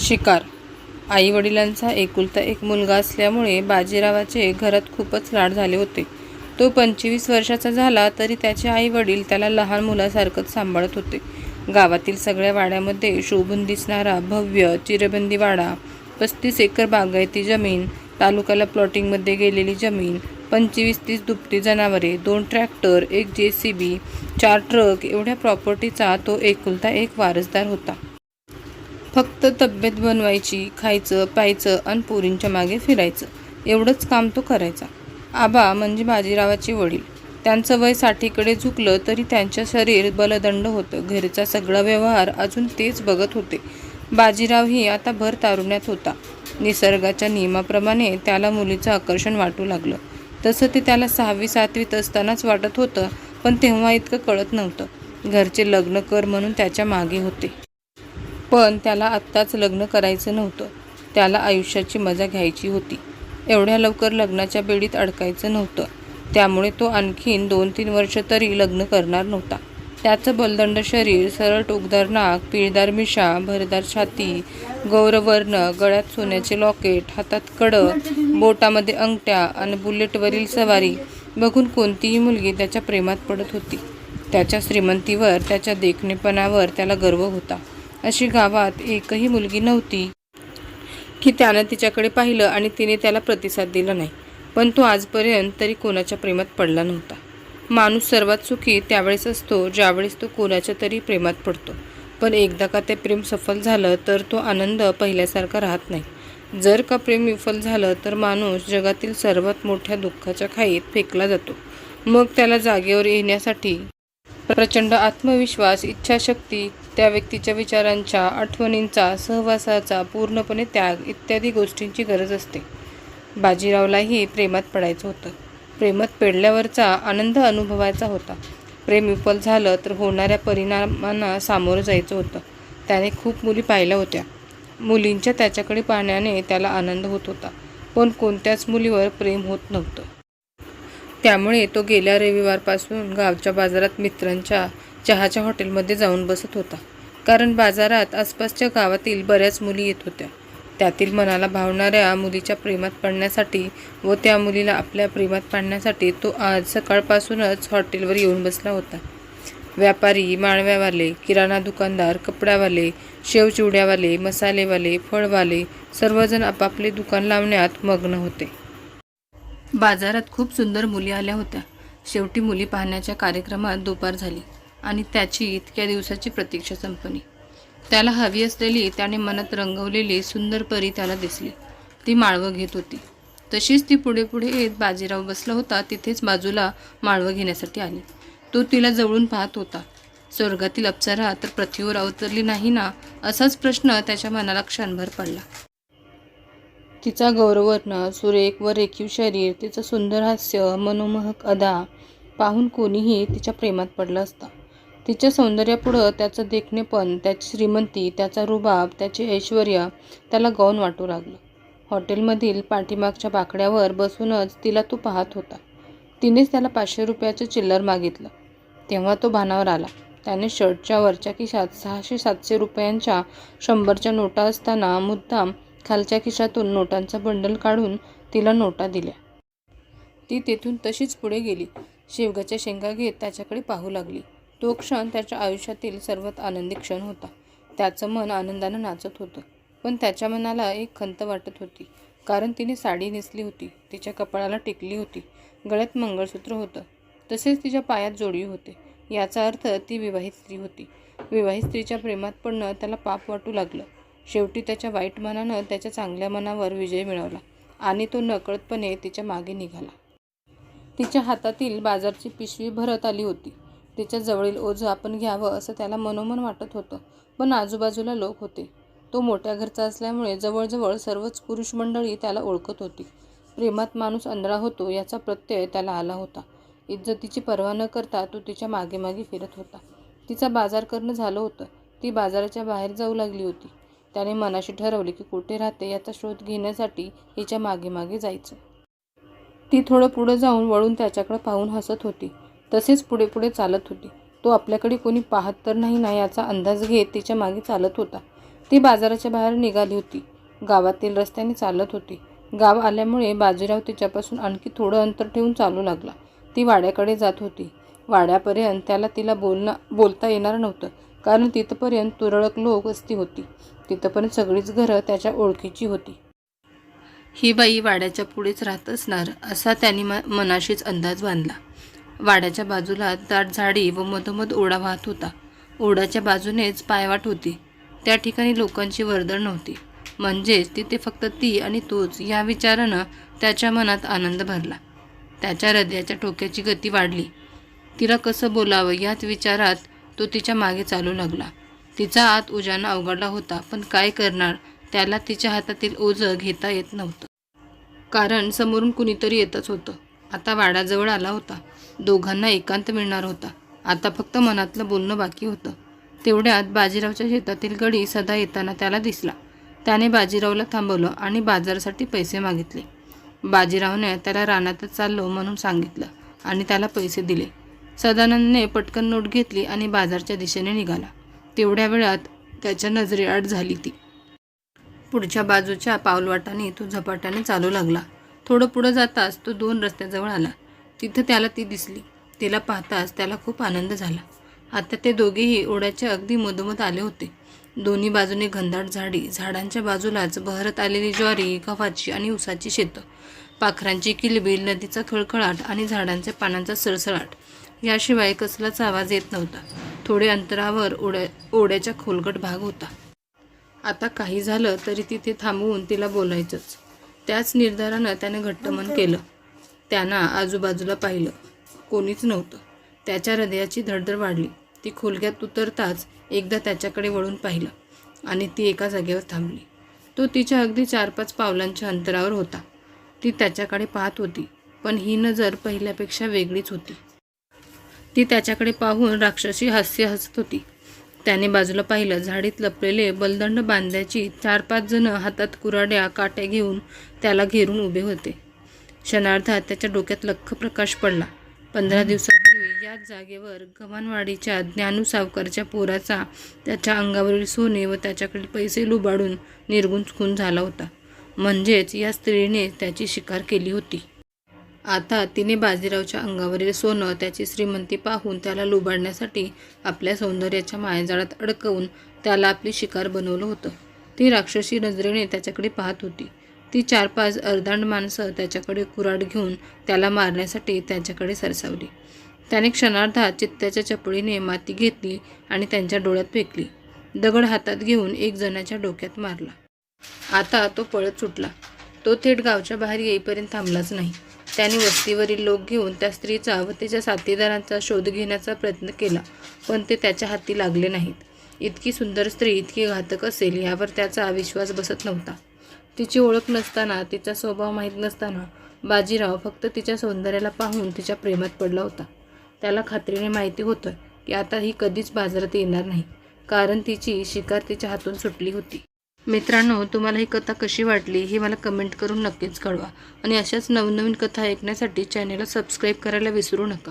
शिकार. आई-वडिलांचा एकुलता एक मुलगा असल्यामुळे बाजीरावाचे घरात खूपच लाड झाले होते. तो 25 वर्षाचा झाला तरी त्याचे आई-वडील त्याला लहान मुलासारखंच सांभाळत होते. गावातील सगळ्या वाड्यामध्ये शोभून दिसणारा भव्य चिरेबंदी वाडा, 35 एकर बागायती जमीन, तालुक्याला प्लॉटिंगमध्ये गेलेली जमीन, 25-30 दुभती जनावरे, 2 ट्रॅक्टर, 1 JCB, 4 ट्रक एवढ्या प्रॉपर्टीचा तो एकुलता एक वारसदार होता. फक्त तब्येत बनवायची, खायचं प्यायचं आणि पोरींच्या मागे फिरायचं एवढंच काम तो करायचा. आबा म्हणजे बाजीरावाचे वडील. त्यांचं वय 60कडे झुकलं तरी त्यांचं शरीर बलदंड होतं. घरचा सगळा व्यवहार अजून तेच बघत होते. बाजीरावही आता भर तारुण्यात होता. निसर्गाच्या नियमाप्रमाणे त्याला मुलीचं आकर्षण वाटू लागलं. तसं ते त्याला 6वी-7वीत असतानाच वाटत होतं, पण तेव्हा इतकं कळत नव्हतं. घरचे लग्न कर म्हणून त्याच्या मागे होते. पण त्याला आत्ताच लग्न करायचं नव्हतं. त्याला आयुष्याची मजा घ्यायची होती. एवढ्या लवकर लग्नाच्या बेडीत अडकायचं नव्हतं. त्यामुळे तो आणखीन 2-3 वर्ष तरी लग्न करणार नव्हता. त्याचं बलदंड शरीर, सरळ टोकदार नाक, पिळदार मिशा, भरदार छाती, गौरवर्ण, गळ्यात सोन्याचे लॉकेट, हातात कडं, बोटामध्ये अंगठ्या आणि बुलेटवरील सवारी बघून कोणतीही मुलगी त्याच्या प्रेमात पडत होती. त्याच्या श्रीमंतीवर, त्याच्या देखणेपणावर त्याला गर्व होता. अशी गावात एकही मुलगी नव्हती की त्यानं तिच्याकडे पाहिलं आणि तिने त्याला प्रतिसाद दिला नाही. पण तो आजपर्यंत तरी कोणाच्या प्रेमात पडला नव्हता. माणूस सर्वात सुखी त्यावेळेस असतो ज्यावेळेस तो कोणाच्या तरी प्रेमात पडतो. पण एकदा का ते प्रेम सफल झालं तर तो आनंद पहिल्यासारखा राहत नाही. जर का प्रेम विफल झालं तर माणूस जगातील सर्वात मोठ्या दुःखाच्या खाईत फेकला जातो. मग त्याला जागेवर येण्यासाठी प्रचंड आत्मविश्वास, इच्छाशक्ती, त्या व्यक्तीच्या विचारांच्या, आठवणींचा, सहवासाचा पूर्णपणे त्याग इत्यादी गोष्टींची गरज असते. बाजीरावलाही प्रेमात पडायचं होतं. प्रेमात पडल्यावरचा आनंद अनुभवायचा होता. प्रेम विफल झालं तर होणाऱ्या परिणामांना सामोरं जायचं होतं. त्याने खूप मुली पाहिल्या होत्या. मुलींच्या त्याच्याकडे पाहण्याने त्याला आनंद होत होता. पण कोणत्याच मुलीवर प्रेम होत नव्हतं. त्यामुळे तो गेल्या रविवारपासून गावच्या बाजारात मित्रांच्या चहाच्या हॉटेलमध्ये जाऊन बसत होता. कारण बाजारात आसपासच्या गावातील बऱ्याच मुली येत होत्या. त्यातील मनाला भावणाऱ्या मुलीच्या प्रेमात पडण्यासाठी व त्या मुलीला आपल्या प्रेमात पाडण्यासाठी तो आज सकाळपासूनच हॉटेलवर येऊन बसला होता. व्यापारी, माळव्यावाले, किराणा दुकानदार, कपड्यावाले, शेवचिवड्यावाले, मसालेवाले, फळवाले सर्वजण आपापले दुकान लावण्यात मग्न होते. बाजारात खूप सुंदर मुली आल्या होत्या. शेवटी मुली पाहण्याच्या कार्यक्रमात दुपार झाली आणि त्याची इतक्या दिवसाची प्रतीक्षा संपली. त्याला हवी असलेली, त्याने मनात रंगवलेली सुंदर परी त्याला दिसली. ती माळवं घेत होती. तशीच ती पुढे पुढे येत बाजीराव बसला होता तिथेच बाजूला माळवं घेण्यासाठी आली. तो तिला जवळून पाहत होता. स्वर्गातील अप्सरा तर पृथ्वीवर अवतरली नाही ना, असाच प्रश्न त्याच्या मनाला क्षणभर पडला. तिचा गौरवर्ण, सुरेख व रेखीव शरीर, तिचं सुंदर हास्य, मनोमोहक अदा पाहून कोणीही तिच्या प्रेमात पडलं असतं. तिच्या सौंदर्यापुढं त्याचं देखणेपण, त्याची श्रीमंती, त्याचा रुबाब, त्याचे ऐश्वर्य त्याला गौण वाटू लागलं. हॉटेलमधील पाठीमागच्या बाकड्यावर बसूनच तिला तो पाहत होता. तिनेच त्याला 500 रुपयाचं चिल्लर मागितलं. तेव्हा तो भानावर आला. त्याने शर्टच्या वरच्या खिशात 600-700 रुपयांच्या 100च्या नोटा असताना मुद्दाम खालच्या खिशातून नोटांचा बंडल काढून तिला नोटा दिल्या. ती तेथून तशीच पुढे गेली. शेवगाच्या शेंगा घेत त्याच्याकडे पाहू लागली. तो क्षण त्याच्या आयुष्यातील सर्वात आनंदी क्षण होता. त्याचं मन आनंदानं नाचत होतं. पण त्याच्या मनाला एक खंत वाटत होती. कारण तिने साडी नेसली होती. तिच्या कपाळाला टिकली होती. गळ्यात मंगळसूत्र होतं. तसेच तिच्या पायात जोडवी होते. याचा अर्थ ती विवाहित स्त्री होती. विवाहित स्त्रीच्या प्रेमात पडणं त्याला पाप वाटू लागलं. शेवटी त्याच्या वाईट मनानं त्याच्या चांगल्या मनावर विजय मिळवला आणि तो नकळतपणे तिच्या मागे निघाला. तिच्या हातातील बाजारची पिशवी भरत आली होती. तिच्या जवळील ओझं आपण घ्यावं असं त्याला मनोमन वाटत होतं. पण आजूबाजूला लोक होते. तो मोठ्या घरचा असल्यामुळे जवळजवळ सर्वच पुरुष मंडळी त्याला ओळखत होती. प्रेमात माणूस अंधळा होतो याचा प्रत्यय त्याला आला होता. इज्जतीची पर्वा न करता तो तिच्या मागे मागे फिरत होता. तिचा बाजार करणं झालं होतं. ती बाजाराच्या बाहेर जाऊ लागली होती. त्याने मनाशी ठरवले की कुठे राहते याचा शोध घेण्यासाठी हिच्या मागे मागे जायचं. ती थोडं पुढं जाऊन वळून त्याच्याकडे पाहून हसत होती. तसेच पुढे पुढे चालत होती. तो आपल्याकडे कोणी पाहत तर नाही ना याचा अंदाज घेत तिच्या मागे चालत होता. ती बाजाराच्या बाहेर निघाली होती. गावातील रस्त्याने चालत होती. गाव आल्यामुळे बाजीराव तिच्यापासून आणखी थोडं अंतर ठेवून चालू लागला. ती वाड्याकडे जात होती. वाड्यापर्यंत तिला बोलता येणार नव्हतं, कारण तिथपर्यंत तुरळक लोक वस्ती होती. तिथपर्यंत सगळीच घरं त्याच्या ओळखीची होती. ही बाई वाड्याच्या पुढेच राहत असणार असा त्यांनी मनाशीच अंदाज बांधला. वाड्याच्या बाजूला दाट झाडी व मधोमध ओढा वाहत होता. ओढ्याच्या बाजूनेच पायवाट होती. त्या ठिकाणी लोकांची वर्दळ नव्हती. म्हणजेच तिथे फक्त ती आणि तोच या विचारानं त्याच्या मनात आनंद भरला. त्याच्या हृदयाच्या ठोक्याची गती वाढली. तिला कसं बोलावं याच विचारात तो तिच्या मागे चालू लागला. तिचा आत उजानं अवघडला होता, पण काय करणार, त्याला तिच्या हातातील ओझं घेता येत नव्हतं. कारण समोरून कुणीतरी येतच होतं. आता वाड्याजवळ आला होता. दोघांना एकांत मिळणार होता. आता फक्त मनातलं बोलणं बाकी होतं. तेवढ्यात बाजीरावच्या शेतातील गडी सदा येताना त्याला दिसला. त्याने बाजीरावला थांबवलं आणि बाजारासाठी पैसे मागितले. बाजीरावने त्याला रानातच चाललो म्हणून सांगितलं आणि त्याला पैसे दिले. सदानंदने पटकन नोट घेतली आणि बाजारच्या दिशेने निघाला. तेवढ्या वेळात त्याच्या नजरेआड झाली ती. पुढच्या बाजूच्या पावलवाटाने तो झपाट्याने चालू लागला. थोडं पुढं जाताच तो 2 रस्त्याजवळ आला. तिथं त्याला ती दिसली. तिला पाहताच त्याला खूप आनंद झाला. आता ते दोघेही ओढ्याच्या अगदी मधोमध आले होते. दोन्ही बाजूने घनदाट झाडी, झाडांच्या बाजूलाच बहरत आलेली ज्वारी, गव्हाची आणि ऊसाची शेतं, पाखरांची किलबिल, नदीचा खळखळाट आणि झाडांच्या पानांचा सळसळाट याशिवाय कसलाच आवाज येत नव्हता. थोडे अंतरावर ओढ्याचा खोलगट भाग होता. आता काही झालं तरी तिथे थांबवून तिला बोलायचंच. त्याच निर्धारानं त्याने घट्ट मन केलं. त्यानं आजूबाजूला पाहिलं. कोणीच नव्हतं. त्याच्या हृदयाची धडधड वाढली. ती खोलग्यात उतरताच एकदा त्याच्याकडे वळून पाहिलं आणि ती एका जागेवर थांबली. तो तिच्या अगदी 4-5 पावलांच्या अंतरावर होता. ती त्याच्याकडे पाहत होती, पण ही नजर पहिल्यापेक्षा वेगळीच होती. ती त्याच्याकडे पाहून राक्षसी हास्य हसत होती. त्याने बाजूला पाहिलं. झाडीत लपलेले बलदंड बांधल्याची 4-5 जणं हातात कुऱ्हाड्या, काट्या घेऊन त्याला घेरून उभे होते. क्षणार्धात त्याच्या डोक्यात लख्ख प्रकाश पडला. 15 दिवसापूर्वी याच जागेवर गव्हाणवाडीच्या ज्ञानू सावकारच्या पोराचा त्याच्या अंगावरील सोने व त्याच्याकडील पैसे लुबाडून निर्गुण खून झाला होता. म्हणजेच या स्त्रीने त्याची शिकार केली होती. आता तिने बाजीरावच्या अंगावरील सोनं, त्याची श्रीमंती पाहून त्याला लुबाडण्यासाठी आपल्या सौंदर्याच्या मायाजाळात अडकवून त्याला आपली शिकार बनवलं होतं. ती राक्षसी नजरेने त्याच्याकडे पाहत होती. ती 4-5 अर्धांड माणसं त्याच्याकडे कुऱ्हाड घेऊन त्याला मारण्यासाठी त्याच्याकडे सरसावली. त्याने क्षणार्धात चित्त्याच्या चपळीने माती घेतली आणि त्यांच्या डोळ्यात फेकली. दगड हातात घेऊन एक जणाच्या डोक्यात मारला. आता तो पळत सुटला. तो थेट गावच्या बाहेर येईपर्यंत थांबलाच नाही. त्याने वस्तीवरील लोक घेऊन त्या स्त्रीचा व तिच्या साथीदारांचा शोध घेण्याचा प्रयत्न केला, पण ते त्याच्या हाती लागले नाहीत. इतकी सुंदर स्त्री इतकी घातक असेल यावर त्याचा विश्वास बसत नव्हता. तिची ओळख नसताना, तिचा स्वभाव माहीत नसताना बाजीराव फक्त तिच्या सौंदर्याला पाहून तिच्या प्रेमात पडला होता. त्याला खात्रीने माहिती होतं की आता ही कधीच बाजारात येणार नाही, कारण तिची शिकार तिच्या हातून सुटली होती. मित्रांनो, तुम्हाला ही कथा कशी वाटली हे मला कमेंट करून नक्कीच कळवा आणि अशाच नवनवीन कथा ऐकण्यासाठी चॅनेलला सबस्क्राईब करायला विसरू नका.